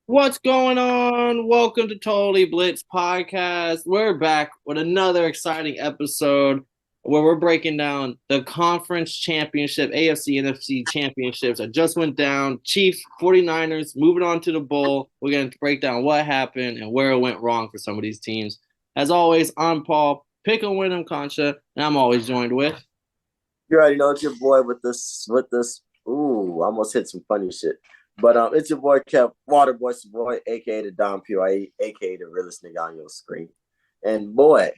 What's going on? Welcome to Totally Blitz Podcast. We're back with another exciting episode where we're breaking down the conference championship, AFC, NFC championships that just went down. Chiefs, 49ers, moving on to the bowl. We're going to break down what happened and where it went wrong for some of these teams. As always, I'm Paul, pick a Wyndham Concha, and I'm always joined with. You already know it's your boy with this. Ooh, I almost hit some funny shit. But it's your boy Kev Waterboy, boy, aka the Don Pure, aka the realest nigga on your screen. And boy,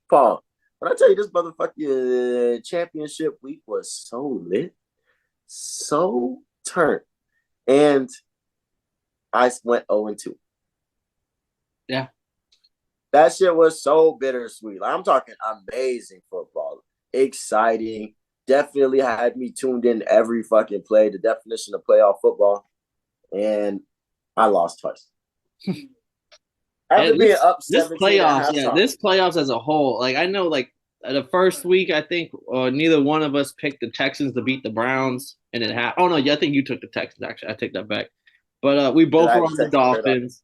Paul, when I tell you this motherfucking championship week was so lit, so turned, and I went 0-2. Yeah. That shit was so bittersweet. Like, I'm talking amazing football, exciting. Definitely had me tuned in every fucking play. The definition of playoff football, and I lost twice after being up This 17 playoffs, at yeah, halftime. this playoffs as a whole, like I know, like the first week, I think neither one of us picked the Texans to beat the Browns, and it happened. Oh no, yeah, I think you took the Texans. Actually, I take that back. But we Did both I were just on the text straight up? Dolphins.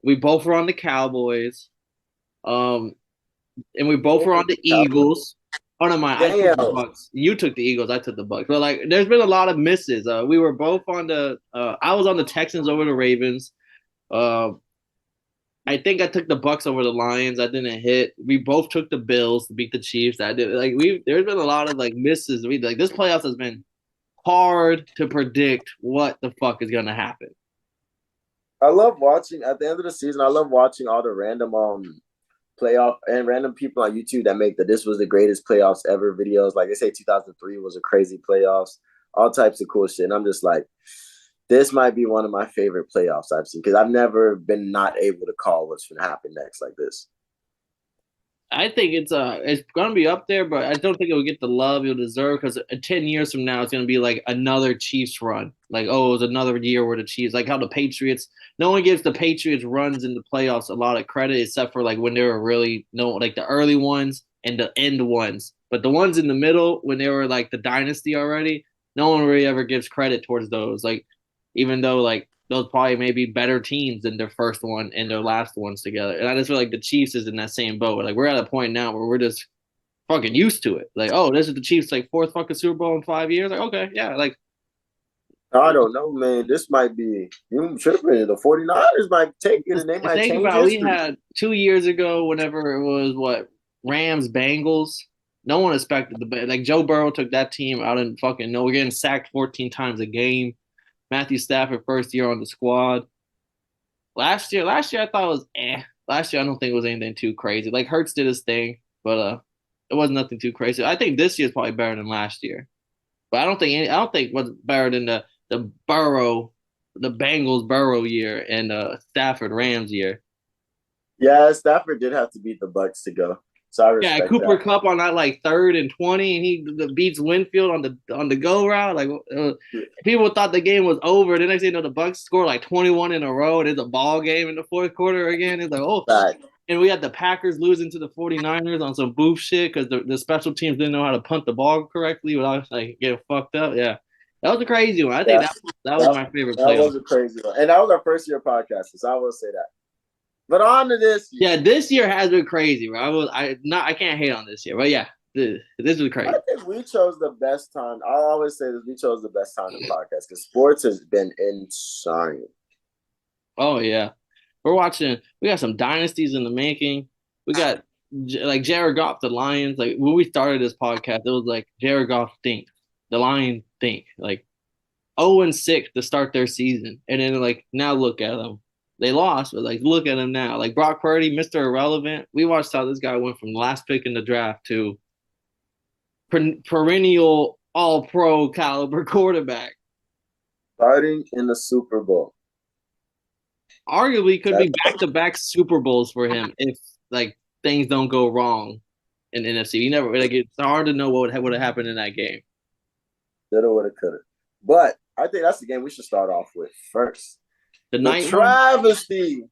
We both were on the Cowboys. Um, and we both were Damn, on the Cowboys. Eagles. Oh no, I took the Damn. Bucks. You took the Eagles. I took the Bucks. But like, there's been a lot of misses. We were both on the. I was on the Texans over the Ravens. Uh, I think I took the Bucks over the Lions. I didn't hit. We both took the Bills to beat the Chiefs. I did. Like there's been a lot of like misses. We like this playoffs has been hard to predict what the fuck is gonna happen. I love watching at the end of the season. I love watching all the random playoff and random people on YouTube that make this was the greatest playoffs ever videos. Like they say 2003 was a crazy playoffs, all types of cool shit. And I'm just like, this might be one of my favorite playoffs I've seen because I've never been not able to call what's going to happen next like this. I think it's gonna be up there, but I don't think it will get the love it'll deserve because 10 years from now it's gonna be like another Chiefs run. Like, oh, it was another year where the Chiefs, like how the Patriots, no one gives the Patriots runs in the playoffs a lot of credit except for like when they were really no like the early ones and the end ones. But the ones in the middle, when they were like the dynasty already, no one really ever gives credit towards those. Like, even though like those probably may be better teams than their first one and their last ones together. And I just feel like the Chiefs is in that same boat. Like we're at a point now where we're just fucking used to it. Like, oh, this is the Chiefs like fourth fucking Super Bowl in 5 years. Like, okay, yeah, like I don't know, man. This might be you tripping. The 49ers might take it just and they might think change about it, we history. had 2 years ago, whenever it was what Rams Bengals. No one expected like Joe Burrow took that team out and fucking no, we're getting sacked 14 times a game. Matthew Stafford first year on the squad. Last year I thought it was Last year I don't think it was anything too crazy. Like Hurts did his thing, but it wasn't nothing too crazy. I think this year's probably better than last year. But I don't think what's better than the Bengals Burrow year and Stafford Rams year. Yeah, Stafford did have to beat the Bucks to go. So I Yeah, respect Cooper that. Cup on that like 3rd and 20, and he beats Winfield on the go route. Like people thought the game was over. The next thing you know, the Bucks score like 21 in a row. And it's a ball game in the fourth quarter again. It's like, oh, Fact. and we had the Packers losing to the 49ers on some boof shit because the special teams didn't know how to punt the ball correctly without like getting fucked up. Yeah, that was a crazy one. I think Yeah, that was that, my favorite that playoff. was a crazy one. And that was our first year podcast, so I will say that. But on to this year. Yeah, this year has been crazy, bro. I can't hate on this year, but yeah, this was I crazy. think we chose the best time. I always say this: we chose the best time to podcast because sports has been insane. Oh yeah, We got some dynasties in the making. We got like Jared Goff, the Lions. Like when we started this podcast, it was like Jared Goff think, the Lions think. Like 0-6 to start their season, and then like now look at them. They lost, but like look at them now. Like Brock Purdy, Mr. Irrelevant. We watched how this guy went from last pick in the draft to perennial All Pro caliber quarterback. Starting in the Super Bowl. Arguably, could That be back to back Super Bowls for him if like things don't go wrong in NFC. You never like it's hard to know what would have happened in that game. shoulda, woulda, coulda. But I think that's the game we should start off with first. The The night one, travesty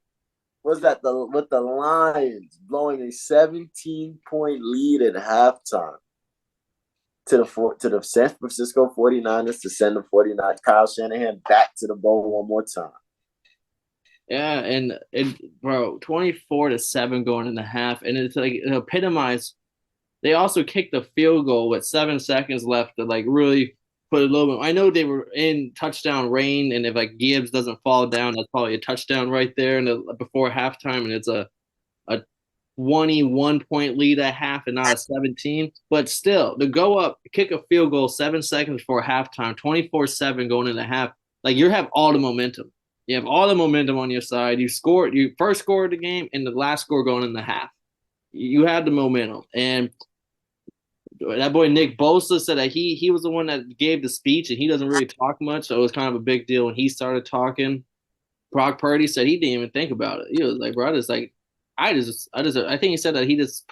was that the with the Lions blowing a 17-point lead at halftime to the San Francisco 49ers to send the 49 Kyle Shanahan back to the bowl one more time. Yeah, and bro, 24-7 going in the half, and it's like it epitomized. They also kicked the field goal with 7 seconds left to like really put a little bit. I know they were in touchdown rain, and if like Gibbs doesn't fall down, that's probably a touchdown right there. And before halftime, and it's a 21-point lead at half and not a 17. But still, to go up, kick a field goal 7 seconds before halftime, 24-7 going into half, like you have all the momentum. You have all the momentum on your side. You first scored the game and the last score going in the half. You had the momentum. And that boy Nick Bosa said that he was the one that gave the speech and he doesn't really talk much. So it was kind of a big deal when he started talking. Brock Purdy said he didn't even think about it. He was like, bro, I think he said that he just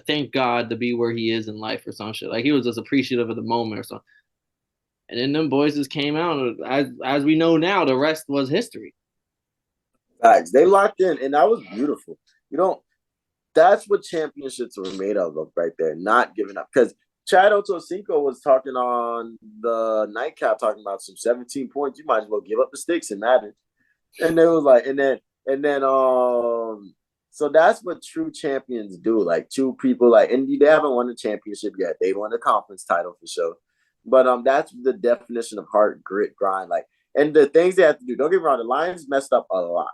thanked God to be where he is in life or some shit. Like he was just appreciative of the moment or something. And then them boys just came out. As we know now, the rest was history. Guys, they locked in, and that was beautiful. You know, that's what championships were made of right there, not giving up. Because Chad Ochocinco was talking on the nightcap, talking about some 17 points. You might as well give up the sticks and Madden. And it was like, so that's what true champions do. Like true people, like, and they haven't won a championship yet. They won a conference title for sure. But that's the definition of heart, grit, grind. Like, and the things they have to do. Don't get me wrong, the Lions messed up a lot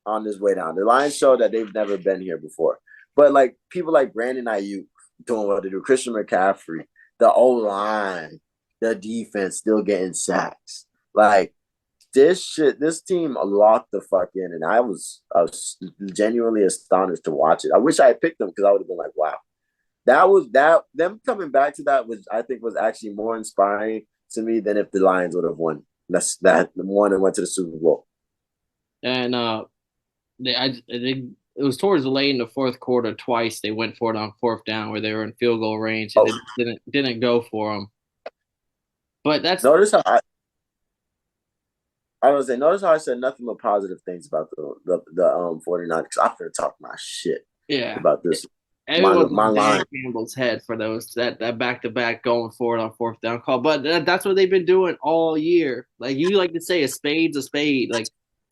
on this way down. The Lions show that they've never been here before. But like people like Brandon Ayuk doing what they do, Christian McCaffrey, the O line, the defense still getting sacks. Like this team locked the fuck in, and I was genuinely astonished to watch it. I wish I had picked them because I would have been like, wow. That them coming back to that was I think was actually more inspiring to me than if the Lions would have won. That won and went to the Super Bowl. And it was towards late in the fourth quarter. Twice they went for it on fourth down where they were in field goal range and didn't go for them. But that's notice how I was saying. Notice how I said nothing but positive things about the 49ers because I'm gonna talk my shit about this. Everyone's my on Dan line. Campbell's head for that back to back going for it on fourth down call. But that's what they've been doing all year. Like you like to say, a spade's a spade. Like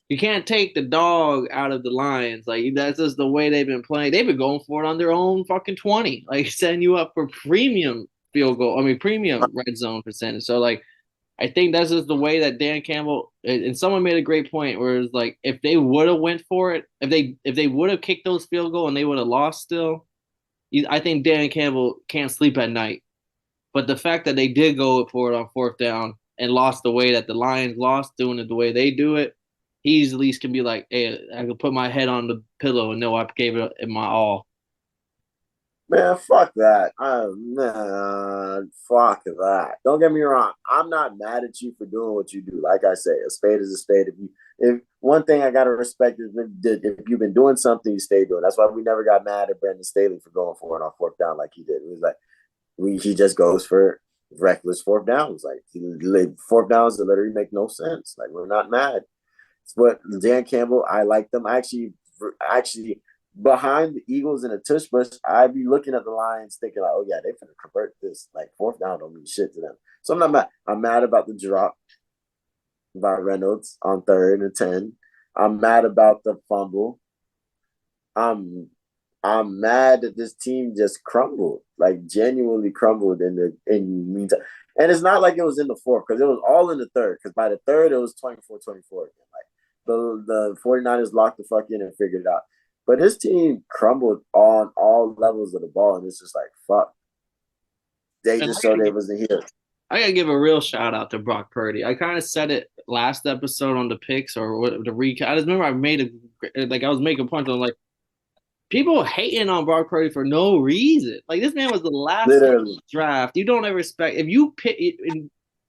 you can't take the dog out of the Lions. Like that's just the way they've been playing. They've been going for it on their own fucking 20. Like setting you up for premium field goal. I mean premium red zone percentage. So like I think that's just the way that Dan Campbell and someone made a great point where it's like if they would have went for it, if they would have kicked those field goal and they would have lost still, I think Dan Campbell can't sleep at night. But the fact that they did go for it on fourth down and lost the way that the Lions lost, doing it the way they do it, he at least can be like, hey, I can put my head on the pillow and know I gave it my all. Man, fuck that. Man, fuck that. Don't get me wrong. I'm not mad at you for doing what you do. Like I say, a spade is a spade. If one thing I gotta respect is if you've been doing something, you stay doing. That's why we never got mad at Brandon Staley for going for it on fourth down like he did. It was like he just goes for reckless fourth downs. Like fourth downs that literally make no sense. Like we're not mad. But Dan Campbell, I like them. Actually behind the Eagles in a tush push, I'd be looking at the Lions thinking like, oh yeah, they're gonna convert this. Like fourth down don't mean shit to them. So I'm not mad. I'm mad about the drop by Reynolds on 3rd and 10. I'm mad about the fumble. I'm mad that this team just crumbled, like genuinely crumbled in the meantime. And it's not like it was in the fourth because it was all in the third. Because by the third, it was 24-24 again. Like the 49ers locked the fuck in and figured it out. But this team crumbled on all levels of the ball, and it's just like, fuck. They just showed they wasn't here. I gotta give a real shout out to Brock Purdy. I kind of said it last episode on the picks or the recap. I just remember I was making points. I'm like, people hating on Brock Purdy for no reason. Like this man was the last draft. You don't ever expect if you pick.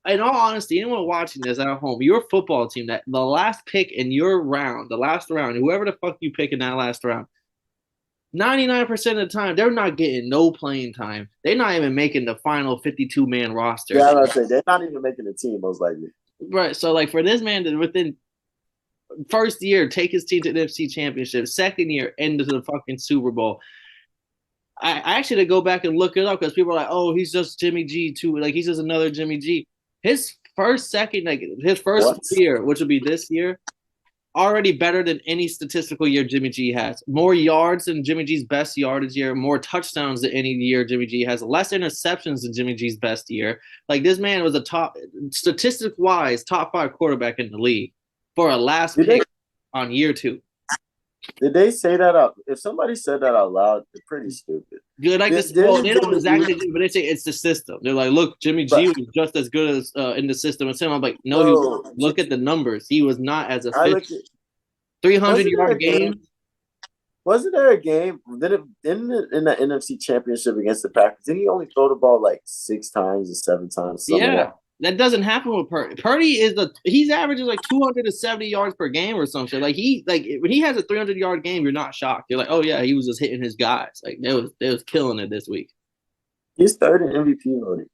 In all honesty, anyone watching this at home, your football team, that the last pick in your round, the last round, whoever the fuck you pick in that last round, 99% of the time, they're not getting no playing time. They're not even making the final 52-man roster. Yeah, I was gonna say they're not even making the team, most likely. Right. So, like, for this man to within first year take his team to the NFC Championship, second year into the fucking Super Bowl. I actually to go back and look it up because people are like, oh, he's just Jimmy G too. Like, he's just another Jimmy G. His first year, which will be this year, already better than any statistical year Jimmy G has. More yards than Jimmy G's best yardage year, more touchdowns than any year Jimmy G has, less interceptions than Jimmy G's best year. Like this man was a top, statistic wise, top 5 quarterback in the league for a last pick on year 2. Did they say that out? If somebody said that out loud, they're pretty stupid. Good, like this. Well, they don't exactly do, but they say it's the system. They're like, look, Jimmy G was just as good as in the system as him. I'm like, no, look at the numbers. He was not as efficient. 300-yard game. Wasn't there a game? In the NFC Championship against the Packers, didn't he only throw the ball like 6 times or 7 times? Yeah, that doesn't happen with Purdy. Purdy he's averaging like 270 yards per game or something. Like when he has a 300-yard game, you're not shocked. You're like, oh yeah, he was just hitting his guys. Like they was killing it this week. He's third in MVP voting.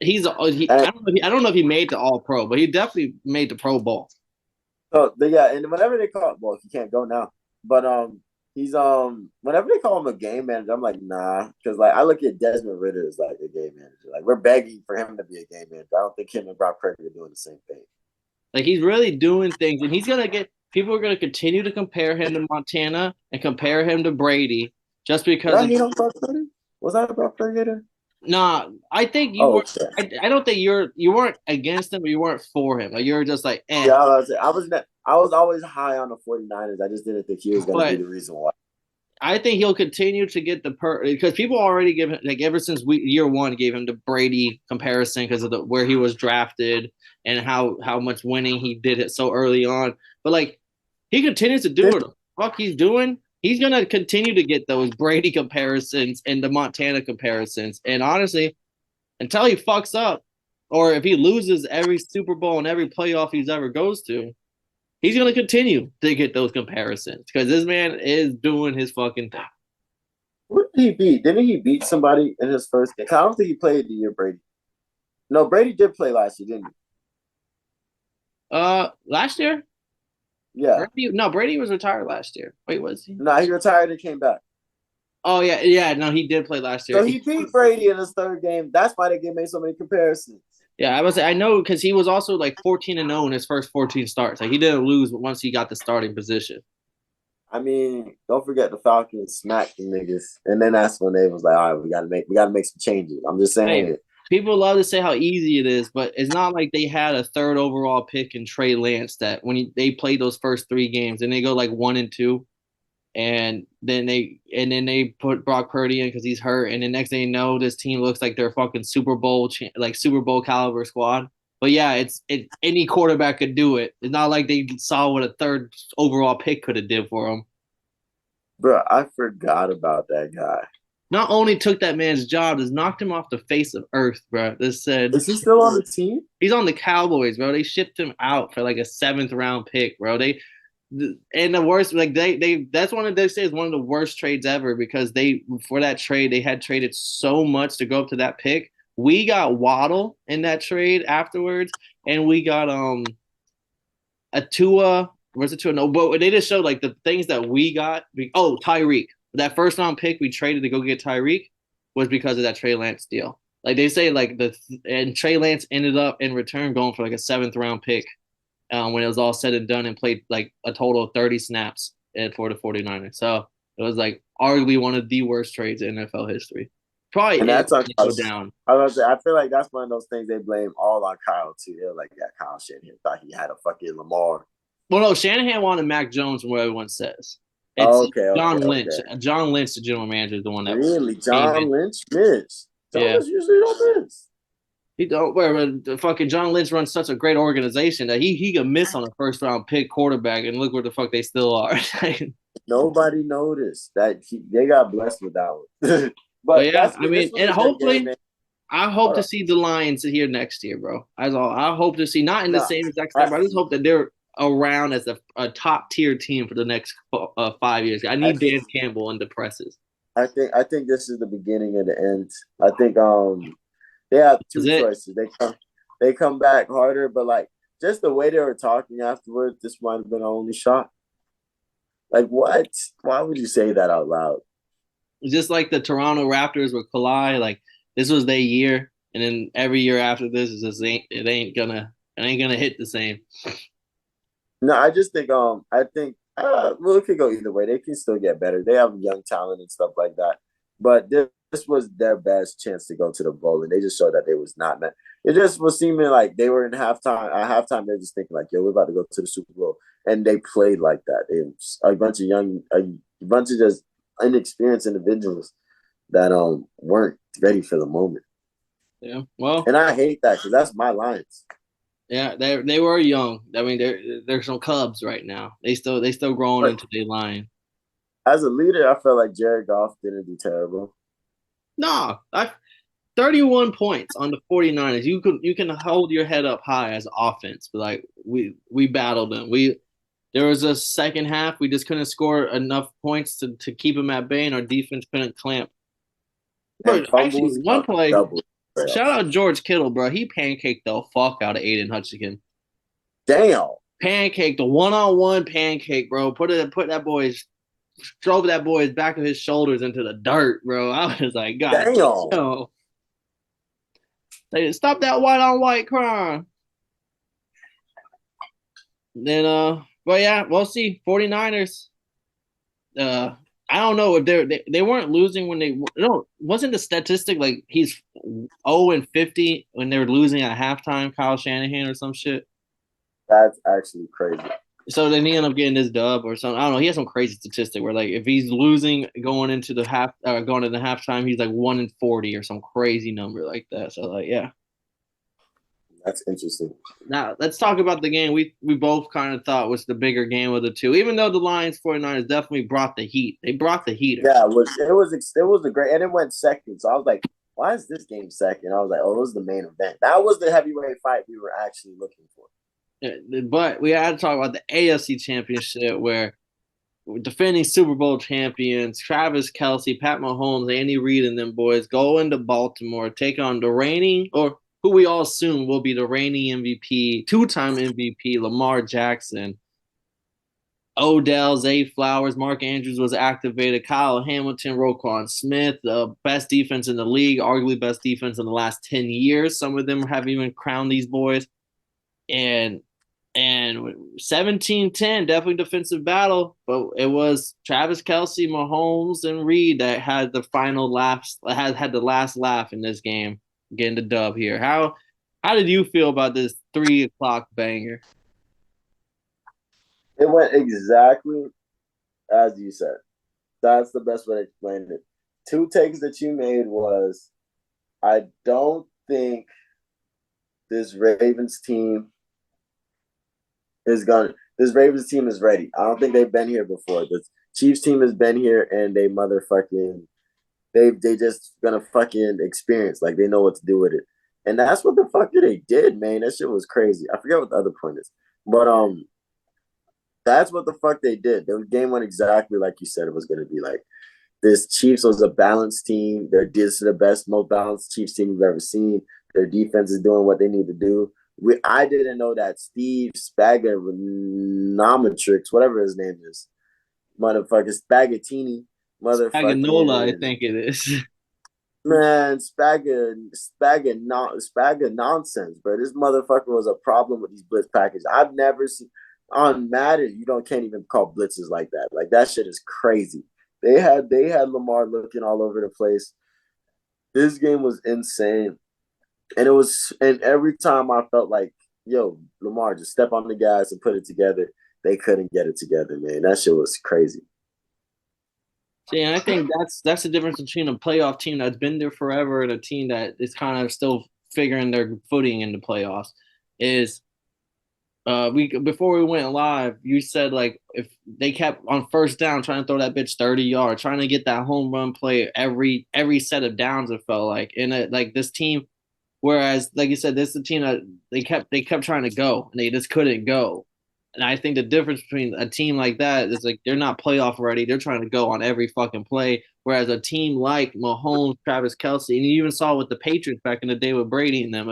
I don't know if he made the All Pro, but he definitely made the Pro Bowl. So yeah, and whenever they call, well, he can't go now, but he's whenever they call him a game manager, I'm like, nah, because like I look at Desmond Ridder as like a game manager. Like we're begging for him to be a game manager. I don't think him and Brock Purdy are doing the same thing. Like he's really doing things, and people are gonna continue to compare him to Montana and compare him to Brady just because. Was that Brock Purdy? Nah, I think you were. Okay. I don't think you weren't against him, but you weren't for him. Like you were just like, eh. Yeah, I was always high on the 49ers. I just didn't think he was going to be the reason why. I think he'll continue to get because people already give him, like ever since year 1 gave him the Brady comparison because of where he was drafted and how much winning he did it so early on. But like he continues to do what the fuck he's doing. He's going to continue to get those Brady comparisons and the Montana comparisons. And honestly, until he fucks up or if he loses every Super Bowl and every playoff he's ever goes to, he's going to continue to get those comparisons because this man is doing his fucking thing. What did he beat? Didn't he beat somebody in his first game? I don't think he played the year Brady. No, Brady did play last year, didn't he? Last year? Yeah. Brady was retired last year. Wait, was he? No, he retired and came back. Oh, yeah. Yeah, no, he did play last year. So he beat Brady in his third game. That's why they made so many comparisons. Yeah, I know because he was also like 14-0 in his first 14 starts. Like he didn't lose once he got the starting position. I mean, don't forget the Falcons smacked the niggas. And then that's when they was like, all right, we gotta make some changes. I'm just saying it. People love to say how easy it is, but it's not like they had a 3rd overall pick in Trey Lance that when they played those first 3 games and they go like 1-2, and then they put Brock Purdy in because he's hurt, and the next thing you know, this team looks like they're fucking Super Bowl caliber squad. But yeah, it's any quarterback could do it. It's not like they saw what a 3rd overall pick could have did for them. Bro, I forgot about that guy. Not only took that man's job, just knocked him off the face of earth, bro. This said, is he still on the team? He's on the Cowboys, bro. They shipped him out for like a 7th round pick, bro. And the worst, like that's they say is one of the worst trades ever because for that trade they had traded so much to go up to that pick. We got Waddle in that trade afterwards, and we got a Tua. Where's the Tua? No, but they just showed like the things that we got. Tyreek. That 1st round pick we traded to go get Tyreek was because of that Trey Lance deal. Like they say, and Trey Lance ended up in return going for like a 7th round pick when it was all said and done and played like a total of 30 snaps for the 49ers. So it was like arguably one of the worst trades in NFL history. Probably and that's go down. I feel like that's one of those things they blame all on Kyle too. They're like, yeah, Kyle Shanahan thought he had a fucking Lamar. Well, no, Shanahan wanted Mac Jones from what everyone says. It's John Lynch. Okay. John Lynch, the general manager, is the one that really John Lynch miss. John usually don't miss. He don't. But fucking John Lynch runs such a great organization that he can miss on a 1st round pick quarterback, and look where the fuck they still are. Nobody noticed that they got blessed with that one. but yeah, I mean, and hopefully, I hope to see the Lions here next year, bro. That's all. I hope to see not in the same exact time, but I just hope that they're around as a top tier team for the next 5 years. I need Dan Campbell in the presses. I think this is the beginning of the end. I think they have 2 choices. They come back harder, but like just the way they were talking afterwards, this might have been our only shot. Like what? Why would you say that out loud? Just like the Toronto Raptors with Kawhi, like this was their year, and then every year after this is just it ain't gonna hit the same. No, I just think well, it could go either way. They can still get better. They have young talent and stuff like that. But this was their best chance to go to the bowl, and they just showed that they was not meant. It just was seeming like they were in halftime. At halftime, they're just thinking like, "Yo, we're about to go to the Super Bowl," and they played like that. It was a bunch of just inexperienced individuals that weren't ready for the moment. Yeah. Well, And I hate that because that's my Lions. yeah, they were young. I mean, they're some Cubs right now. They still growing But into their line. as a leader, I felt like Jared Goff didn't do terrible. Nah, 31 points on the 49ers. You can hold your head up high as offense, but like we battled them. There was a second half we just couldn't score enough points to keep them at bay, and our defense couldn't clamp. And But actually, fumbles one play. double Shout playoffs. out George Kittle, bro. He pancaked the fuck out of Aiden Hutchinson. Damn. Pancake, the one-on-one pancake, bro. Put that boy's drove that boy's back of his shoulders into the dirt, bro. I was like, God, Damn. no. They stop that white on white crime. Then but yeah, we'll see. 49ers. I don't know if they weren't losing when they no wasn't the statistic like he's 0-50 when they were losing at halftime, Kyle Shanahan or some shit. That's actually crazy. So then he ended up getting this dub or something. I don't know. He has some crazy statistic where like if he's losing going into the going into the halftime, he's like 1-40 or some crazy number like that. So like yeah. That's interesting. Now let's talk about the game we both kind of thought was the bigger game of the two. Even though the Lions 49ers definitely brought the heat. They brought the heaters. Yeah, it was a great, and it went second. So I was like, why is this game second? I was like, oh, it was the main event. That was the heavyweight fight we were actually looking for. But we had to talk about the AFC Championship where defending Super Bowl champions Travis Kelce, Pat Mahomes, Andy Reid, and them boys go into Baltimore, take on the reigning, or who we all assume will be the reigning MVP, two-time MVP, Lamar Jackson. Odell, Zay Flowers, Mark Andrews was activated, Kyle Hamilton, Roquan Smith, the best defense in the league, arguably best defense in the last 10 years. Some of them have even crowned these boys. And 17-10, definitely defensive battle, but it was Travis Kelce, Mahomes, and Reed that had the final laughs, had the last laugh in this game, getting the dub here. How did you feel about this 3 o'clock banger? It went exactly as you said. That's the best way to explain it. Two takes that you made was I don't think this Ravens team this Ravens team is ready. I don't think they've been here before. The Chiefs team has been here and they just gonna fucking experience. Like they know what to do with it. And that's what the fuck they did, man. That shit was crazy. I forget what the other point is. But that's what the fuck they did. The game went exactly like you said it was gonna be like. This Chiefs was a balanced team. This is the best, most balanced Chiefs team we've ever seen. Their defense is doing what they need to do. I didn't know that Steve Spaganometrix, whatever his name is, motherfucker Spaghettini, Spaganola, I motherfucking think it is. man, Spagga nonsense, bro. This motherfucker was a problem with these blitz packages. I've never seen on Madden. Can't even call blitzes like that. Like that shit is crazy. They had Lamar looking all over the place. This game was insane. And every time I felt like, yo, Lamar, just step on the gas and put it together. They couldn't get it together, man. That shit was crazy. See, and I think that's the difference between a playoff team that's been there forever and a team that is kind of still figuring their footing in the playoffs. Is we before we went live, you said like if they kept on first down trying to throw that bitch 30 yards, trying to get that home run play every set of downs, it felt like. And like this team, whereas like you said, this is a team that they kept trying to go and they just couldn't go. And I think the difference between a team like that is like they're not playoff ready. They're trying to go on every fucking play. Whereas a team like Mahomes, Travis Kelce, and you even saw with the Patriots back in the day with Brady and them,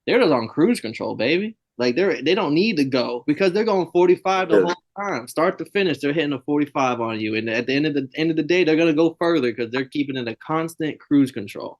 they're just on cruise control, baby. Like they don't need to go because they're going 45 the whole time, start to finish. They're hitting a 45 on you, and at the end of the day, they're gonna go further because they're keeping it a constant cruise control.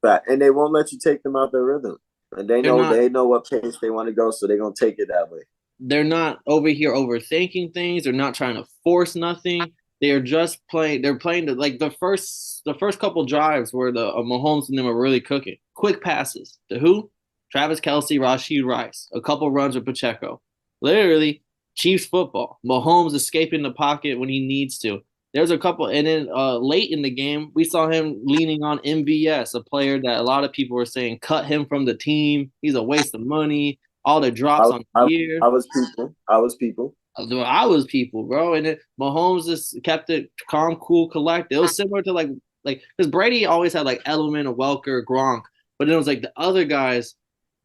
And they won't let you take them out their rhythm. And they They're know not they know what pace they want to go, so they're gonna take it that way. they're not over here overthinking things. They're not trying to force nothing. They're just playing. They're playing like the first couple drives where the Mahomes and them are really cooking. Quick passes to who? Travis Kelce, Rashid Rice. A couple runs with Pacheco. Literally, Chiefs football. Mahomes escaping the pocket when he needs to. There's a couple, and then late in the game, we saw him leaning on MVS, a player that a lot of people were saying cut him from the team. He's a waste of money. All the drops I, on the I, year. I was people. I was people. I was people, bro, and then Mahomes just kept it calm, cool, collected. It was similar to like because Brady always had like Edelman, Welker, Gronk, but then it was like the other guys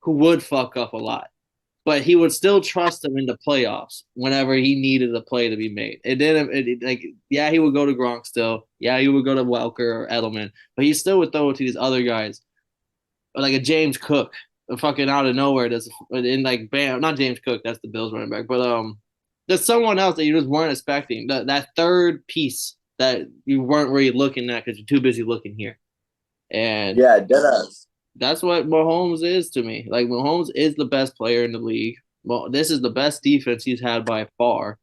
who would fuck up a lot, but he would still trust them in the playoffs whenever he needed a play to be made. And then like yeah, he would go to Gronk still, yeah, he would go to Welker or Edelman, but he still would throw it to these other guys, like a James Cook, fucking out of nowhere. Does in like bam, not James Cook, that's the Bills running back, but there's someone else that you just weren't expecting. That third piece that you weren't really looking at because you're too busy looking here. And Yeah, deadass. that's what Mahomes is to me. Like Mahomes is the best player in the league. Well, this is the best defense he's had by far.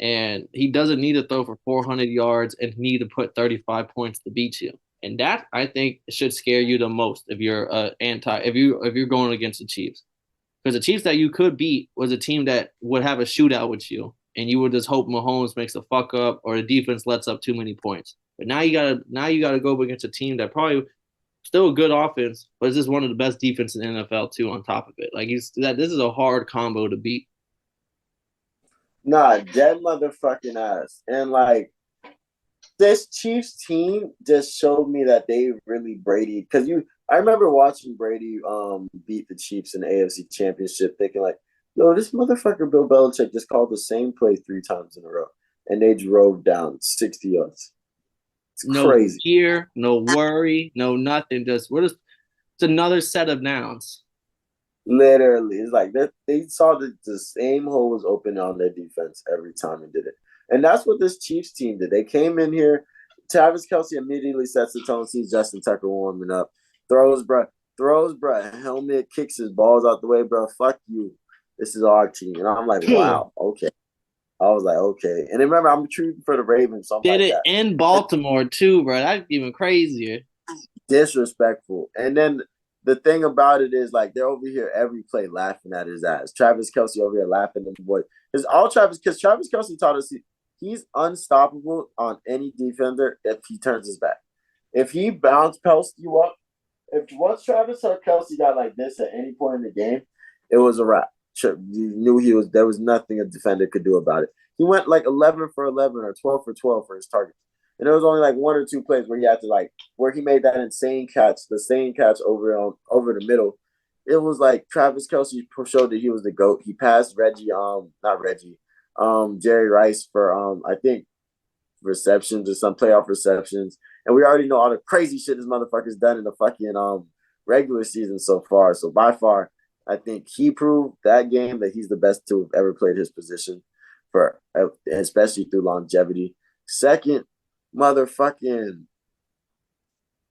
And he doesn't need to throw for 400 yards and need to put 35 points to beat you. And that I think should scare you the most if you're if you're going against the Chiefs. Because the Chiefs that you could beat was a team that would have a shootout with you, and you would just hope Mahomes makes a fuck up or the defense lets up too many points. But now you gotta go up against a team that probably still a good offense, but it's just one of the best defenses in the NFL too. On top of it, like this is a hard combo to beat. Nah, dead motherfucking ass. And like this Chiefs team just showed me that they really Brady because I remember watching Brady beat the Chiefs in the AFC Championship, thinking like, yo, this motherfucker Bill Belichick just called the same play 3 times in a row, and they drove down 60 yards. It's No crazy. fear, no worry, no nothing. Just we're just it's another set of nouns. Literally, it's like they saw the same hole was open on their defense every time and did it. And that's what this Chiefs team did. They came in here. Travis Kelce immediately sets the tone, sees Justin Tucker warming up, throws, helmet, kicks his balls out the way, bro. Fuck you. This is our team. And I'm like, wow, okay. I was like, okay. And remember, I'm shooting for the Ravens, something Did like it that. in Baltimore too, bro? That's even crazier. Disrespectful. And then the thing about it is, like, they're over here every play laughing at his ass. Travis Kelce over here laughing at the boy. Because Travis Kelce taught us he's unstoppable on any defender if he turns his back. If he bounce pelts you up, if once Travis or Kelce got like this at any point in the game, it was a wrap. You knew there was nothing a defender could do about it. He went like 11 for 11 or 12 for 12 for his targets. And there was only like 1 or 2 plays where he had to where he made that insane catch, over the middle. It was like Travis Kelce showed that he was the GOAT. He passed not Reggie, Jerry Rice for I think receptions or some playoff receptions. And we already know all the crazy shit this motherfucker's done in the fucking regular season so far. So by far, I think he proved that game that he's the best to have ever played his position especially through longevity. Second, motherfucking,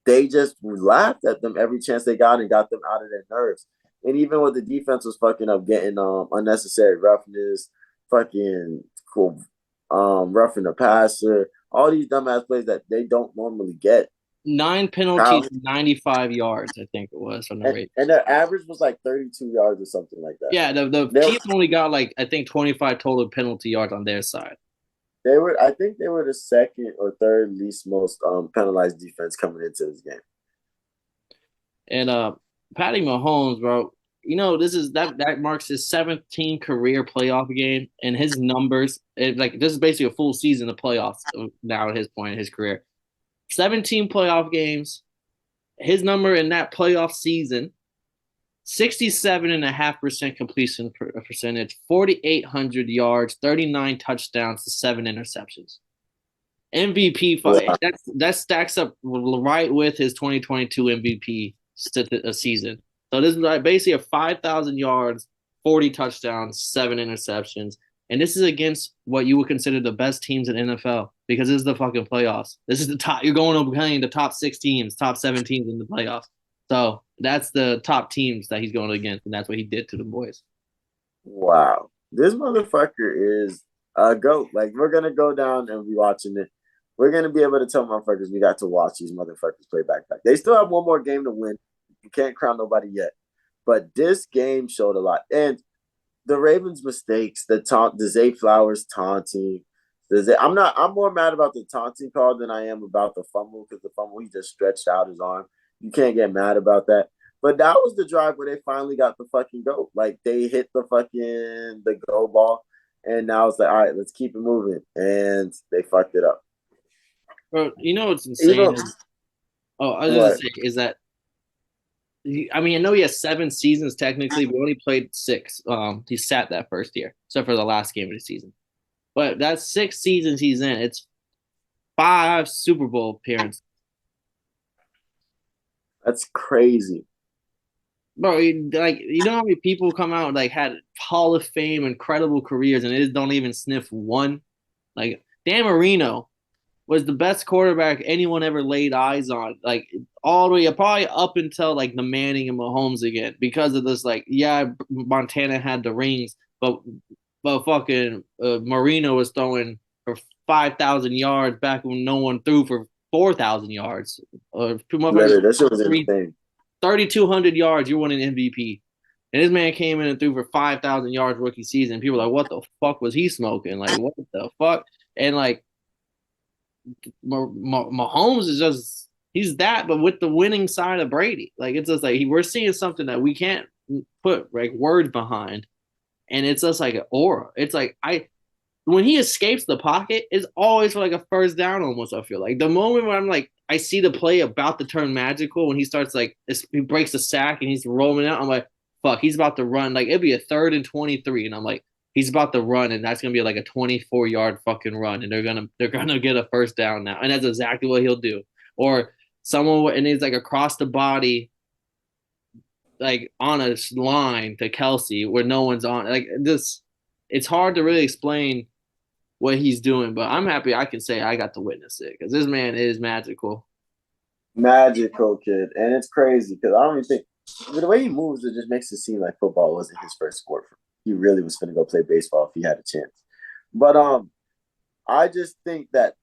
they just laughed at them every chance they got and got them out of their nerves. And even with the defense was fucking up, getting unnecessary roughness, fucking cool, roughing the passer, all these dumbass plays that they don't normally get. 9 penalties, 95 yards, I think it was from the Ravens. And their average was like 32 yards or something like that. Yeah, the Chiefs only got like I think 25 total penalty yards on their side. I think they were the second or third least most penalized defense coming into this game. And Patty Mahomes, bro, that marks his 17th career playoff game, and his numbers, this is basically a full season of playoffs now at his point in his career. 17 playoff games. His number in that playoff season, 67.5% completion percentage, 4,800 yards, 39 touchdowns to 7 interceptions. MVP fight. Yeah. That stacks up right with his 2022 MVP season. So this is like basically a 5,000 yards, 40 touchdowns, 7 interceptions. And this is against what you would consider the best teams in NFL because this is the fucking playoffs. This is the top. You're going up playing the top 6 teams, top 7 teams in the playoffs. So that's the top teams that he's going against, and that's what he did to the boys. Wow. This motherfucker is a goat. Like we're gonna go down and be watching it. We're gonna be able to tell motherfuckers we got to watch these motherfuckers play back. They still have one more game to win. You can't crown nobody yet. But this game showed a lot. And the Ravens' mistakes, the Zay Flowers taunting. I'm more mad about the taunting call than I am about the fumble because the fumble he just stretched out his arm. You can't get mad about that. But that was the drive where they finally got the fucking goal. Like they hit the goal ball, and now it's like, all right, let's keep it moving. And they fucked it up. Bro, you know what's Even insane is oh, I was just gonna what? say is that I mean I know he has 7 seasons technically, but only played 6. He sat that first year, except for the last game of the season. But that's 6 seasons he's in. It's 5 Super Bowl appearances. That's crazy. Bro, like you know how many people come out like had Hall of Fame, incredible careers, and they just don't even sniff one. Like Dan Marino was the best quarterback anyone ever laid eyes on. Like all the way, probably up until like the Manning and Mahomes again, because of this. Like, yeah, Montana had the rings, but fucking Marino was throwing for 5,000 yards back when no one threw for 4,000 yards. Motherfuckers Literally, that shit was three insane. 3,200 yards, you're winning MVP. And this man came in and threw for 5,000 yards rookie season. People are like, what the fuck was he smoking? Like, what the fuck? And like, Mahomes is just, he's that, but with the winning side of Brady. Like, it's just like, we're seeing something that we can't put like words behind. And it's just like an aura. It's like, when he escapes the pocket, it's always for like a first down almost, I feel like. The moment when I'm like, I see the play about to turn magical when he starts like, he breaks the sack and he's rolling out, I'm like, fuck, he's about to run. Like, it'd be a 3rd and 23. And I'm like, he's about to run and that's going to be like a 24-yard fucking run. And they're going to get a first down now. And that's exactly what he'll do. Or someone, and he's like across the body, like on a line to Kelsey where no one's on. Like, this, it's hard to really explain what he's doing, but I'm happy I can say I got to witness it because this man is magical. Magical kid. And it's crazy because I don't even think the way he moves, it just makes it seem like football wasn't his first sport. He really was going to go play baseball if he had a chance. But I just think that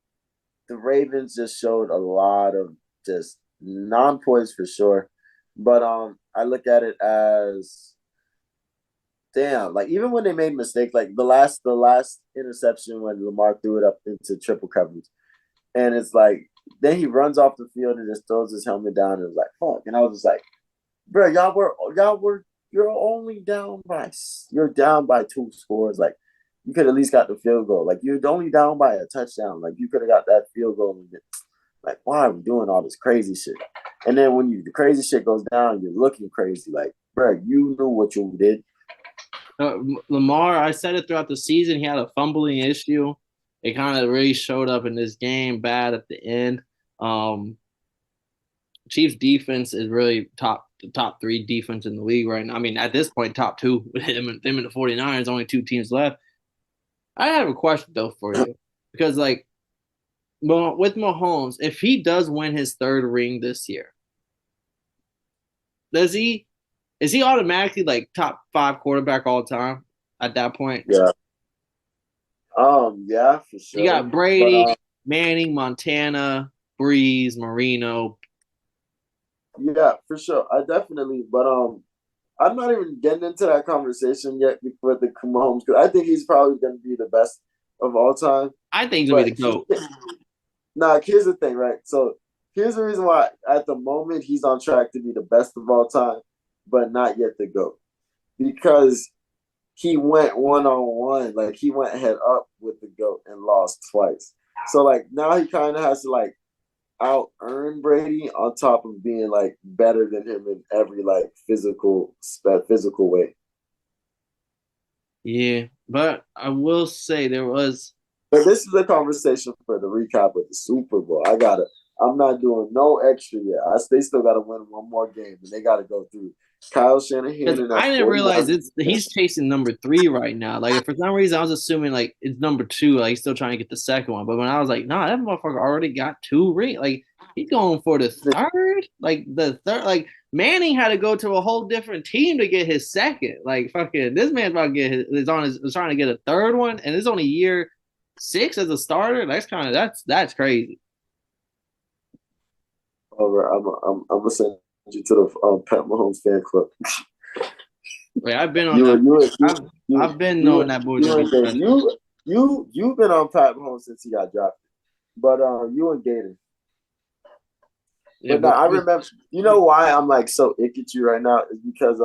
the Ravens just showed a lot of just non-poise for sure. But I look at it as damn, like even when they made mistakes, like the last interception when Lamar threw it up into triple coverage, and it's like then he runs off the field and just throws his helmet down and was like, fuck. And I was just like, bro, you're only you're down by 2 scores. Like you could at least got the field goal. Like you're only down by a touchdown. Like you could have got that field goal. And like, why are we doing all this crazy shit? And then when the crazy shit goes down, you're looking crazy. Like, bro, you knew what you did. Lamar, I said it throughout the season, he had a fumbling issue. It kind of really showed up in this game bad at the end. Um, Chiefs defense is really the top 3 defense in the league right now. I mean, at this point, top 2 with them and the 49ers, only 2 teams left. I have a question though for you because like with Mahomes, if he does win his 3rd ring this year, does he is he automatically like top 5 quarterback all time at that point? Yeah. Yeah, for You sure. got But Brady, Manning, Montana, Breeze, Marino. yeah, for sure. I definitely. But I'm not even getting into that conversation yet with the Mahomes because I think he's probably going to be the best of all time. I think he's gonna be But the GOAT. nah, here's the thing, right? So here's the reason why at the moment he's on track to be the best of all time, but not yet the GOAT. Because he went one on one, like he went head up with the GOAT and lost twice. So like now he kind of has to like out earn Brady on top of being like better than him in every like physical way. Yeah, but I will say there was. But this is a conversation for the recap of the Super Bowl. I'm not doing no extra yet. They still gotta win one more game and they gotta go through Kyle Shanahan Because and that I didn't realize 49. he's chasing number 3 right now. Like for some reason I was assuming like it's number 2, like he's still trying to get the second one. But when I was like, that motherfucker already got 2 rings. Like he's going for the 3rd, like the 3rd, like Manning had to go to a whole different team to get his second. Like fucking, this man's about to get is trying to get a third one, and it's only year 6 as a starter. That's crazy. Over, I'm gonna send you to the Pat Mahomes fan club. Like I've been on You that. you I've been you knowing that boy's you gonna be and Gator. special. You've been on Pat Mahomes since he got drafted, but you and Gator. Yeah, But now but I remember. You know why I'm like so ick at you right now is because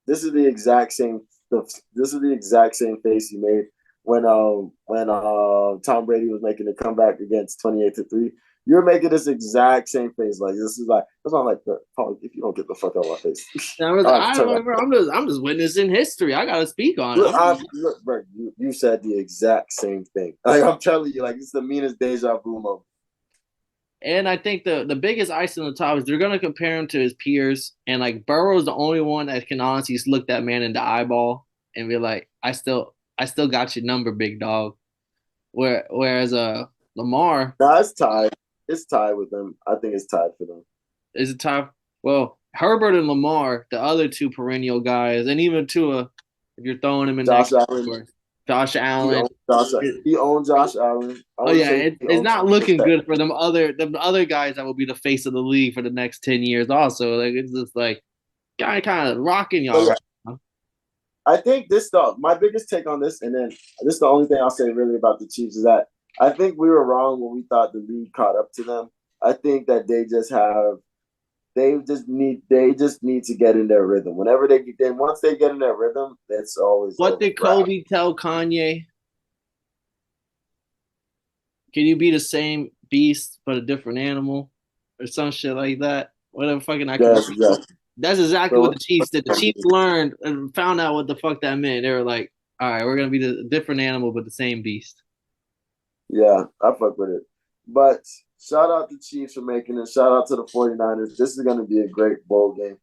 this is the exact same this is the exact same face you made when Tom Brady was making a comeback against 28-3. You're making this exact same face. Like this is like that's why I'm like, Paul, if you don't get the fuck out of my face, I have to I turn don't my. know, bro. I'm just witnessing history. I gotta speak on it. Look, bro, you said the exact same thing. Like I'm telling you, like it's the meanest deja vu moment. And I think the biggest ice on the top is they're gonna compare him to his peers, and like Burrow's the only one that can honestly look that man in the eyeball and be like, I still got your number, big dog. Whereas Lamar Nah, it's tied. It's tied with them. I think it's tied for them. is a top. Well, Herbert and Lamar, the other two perennial guys, and even Tua, if you're throwing him in that Josh Allen, category. Josh he Allen. owns Josh. He owns Josh Allen. I Oh wouldn't yeah, say he it's owns not him, looking but good for them other guys that will be the face of the league for the next 10 years. Also, like it's just like kind of rocking y'all yeah, right now. I think this though. My biggest take on this, and then this is the only thing I'll say really about the Chiefs is that I think we were wrong when we thought the league caught up to them. I think that they just need to get in their rhythm. Whenever they get then once they get in their rhythm, that's always What over did wrap. Kobe tell Kanye? Can you be the same beast but a different animal, or some shit like that? Whatever fucking I could. Yes, exactly. That's exactly what So the Chiefs did. The Chiefs learned and found out what the fuck that meant. They were like, all right, we're gonna be the different animal but the same beast. yeah, I fuck with it. But shout out to Chiefs for making it. Shout out to the 49ers. This is going to be a great bowl game.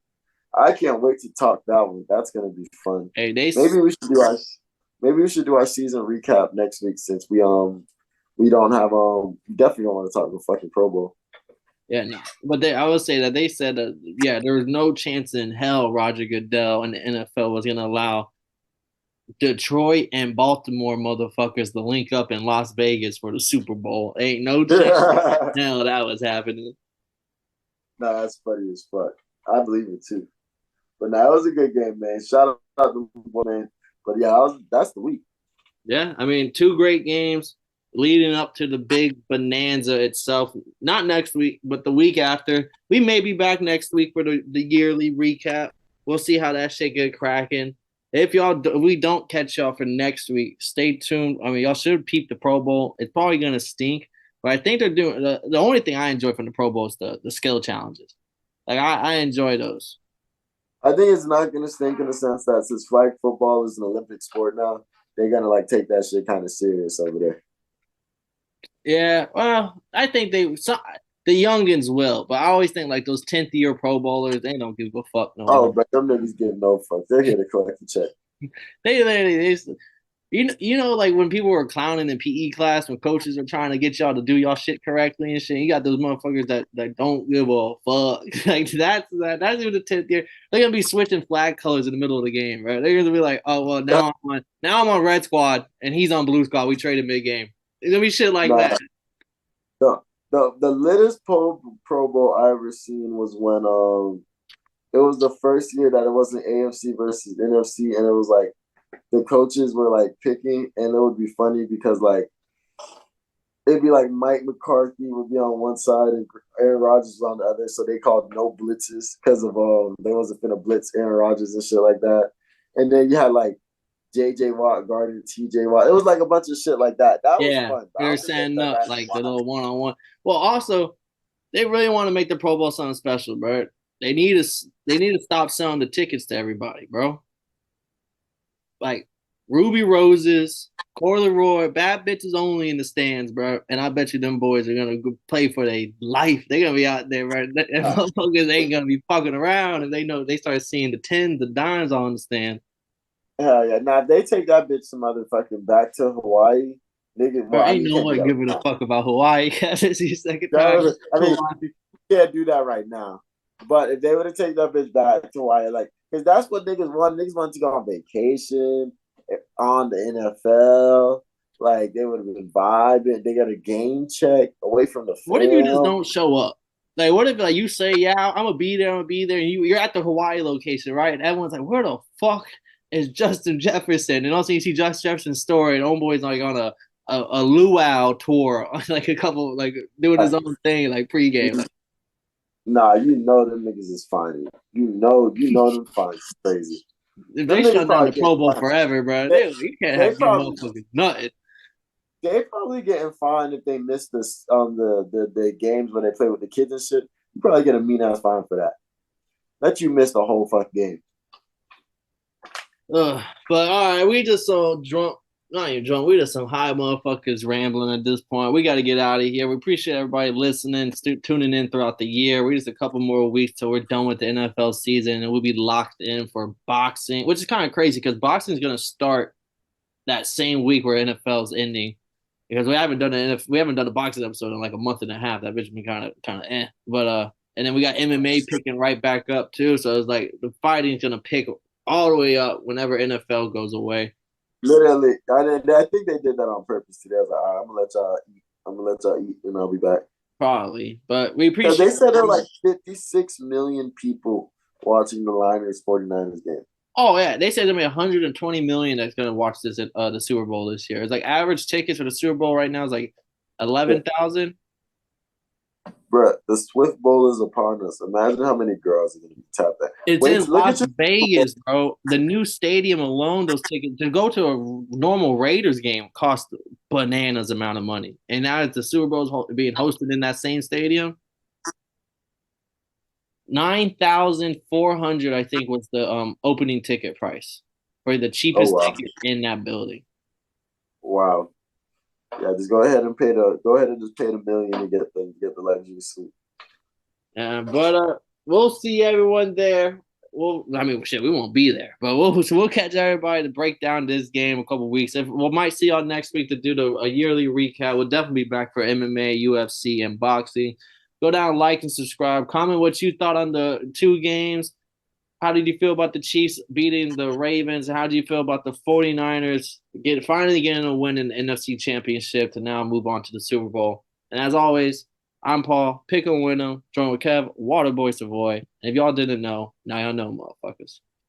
I can't wait to talk that one. That's going to be fun. Hey, they Maybe we should do our maybe we should do our season recap next week since we don't have definitely don't want to talk about fucking Pro Bowl. Yeah, no. But I would say that they said that yeah, there was no chance in hell Roger Goodell and the NFL was gonna allow Detroit and Baltimore motherfuckers to link up in Las Vegas for the Super Bowl. Ain't no chance in hell that was happening. Nah, that's funny as fuck. I believe it too. But now it was a good game, man. Shout out to man. But yeah, that's the week. Yeah, I mean, two great games leading up to the big bonanza itself. Not next week, but the week after. We may be back next week for the yearly recap. We'll see how that shit get cracking. If we don't catch y'all for next week, stay tuned. I mean, y'all should peep the Pro Bowl. It's probably gonna stink, but I think they're doing the only thing I enjoy from the Pro Bowl is the skill challenges. Like I enjoy those. I think it's not gonna stink in the sense that since flag football is an Olympic sport now, they're gonna like take that shit kind of serious over there. Yeah, well, I think the youngins will, but I always think like those 10th year Pro Bowlers, they don't give a fuck no Oh, more. but them niggas getting no fuck. They're here to collect the check. They literally, like when people were clowning in PE class when coaches are trying to get y'all to do y'all shit correctly and shit. You got those motherfuckers that don't give a fuck. Like that's even the 10th year. They're gonna be switching flag colors in the middle of the game, right? They're gonna be like, oh well, now I'm on red squad and he's on blue squad. We traded mid game. It's gonna be shit like Nah, that. the littest Pro Bowl I ever seen was when it was the first year that it wasn't AFC versus NFC, and it was like the coaches were like picking, and it would be funny because like it'd be like Mike McCarthy would be on one side and Aaron Rodgers was on the other, so they called no blitzes because of they wasn't finna blitz Aaron Rodgers and shit like that. And then you had like J.J. Watt guarding T.J. Watt. It was like a bunch of shit like that. That was Yeah, fun. they're setting up like the little one-on-one. Well, also they really want to make the Pro Bowl something special, bro. They need to stop selling the tickets to everybody, bro. Like Ruby Roses, Corduroy, bad bitches only in the stands, bro. And I bet you them boys are gonna go play for their life. They're gonna be out there, right? And motherfuckers ain't gonna be fucking around if they know they start seeing the tens, the dimes on the stand. Hell yeah. Now if they take that bitch to motherfucking back to Hawaii, nigga, Bro, well, ain't you no can't do one that giving a right fuck about Hawaii. This is your second now. time. I mean, Hawaii. you can't do that right now. But if they would have taken that bitch back to Hawaii, like, because that's what niggas want. Niggas want to go on vacation on the NFL. Like, they would have been vibing. They got a game check away from the What if you just fam. don't show up? Like, what if like you say, "Yeah, I'm gonna be there, and you're at the Hawaii location, right? And everyone's like, "Where the fuck is Justin Jefferson?" And also, you see Justin Jefferson's story, and homeboy's like on a luau tour, like a couple, like doing his Like, own thing, like pregame. Like, nah, them niggas is funny. You know them funny crazy. if Them they niggas shut down the probably Pro getting Bowl fined. forever, bro, They, you can't they have them probably motherfuckers nothing. they probably getting fined if they miss this the games when they play with the kids and shit. You probably get a mean ass fine for that. Let you miss the whole fuck game. But all right, we just so drunk. Not even drunk. We just some high motherfuckers rambling at this point. We got to get out of here. We appreciate everybody listening, tuning in throughout the year. We're just a couple more weeks till we're done with the NFL season, and we'll be locked in for boxing, which is kind of crazy because boxing is going to start that same week where NFL is ending. Because we haven't done a boxing episode in like a month and a half. That bitch been kind of eh. But and then we got MMA picking right back up too. So it's like the fighting's gonna pick all the way up whenever NFL goes away. Literally, I think they did that on purpose today. I was like, all right, I'm gonna let y'all eat. I'm gonna let y'all eat, and I'll be back. Probably, but we Because appreciate. they said there are like 56 million people watching the Liners 49ers game. Oh yeah, they said there'll be 120 million that's gonna watch this at the Super Bowl this year. It's like average tickets for the Super Bowl right now is like 11,000. Bruh, the Swift Bowl is upon us. Imagine how many girls are gonna be tapped at. It's Wait, in look Las at your Vegas, bro. The new stadium alone, those tickets to go to a normal Raiders game cost bananas amount of money. And now it's the Super Bowl's being hosted in that same stadium. 9,400, I think, was the opening ticket price for the oh cheapest wow. ticket in that building. Wow. Yeah, just go ahead and just pay the million and get the luxury suite. But we'll see everyone there. Well, I mean, shit, we won't be there, but we'll catch everybody to break down this game a couple weeks. If we might see y'all next week to do a yearly recap. We'll definitely be back for MMA, UFC, and boxing. Go down, like, and subscribe. Comment what you thought on the two games. How did you feel about the Chiefs beating the Ravens? How do you feel about the 49ers finally getting a win in the NFC Championship to now move on to the Super Bowl? And as always, I'm Paul. Pick 'em, win 'em. Join with Kev, Waterboy Savoy. And if y'all didn't know, now y'all know, motherfuckers.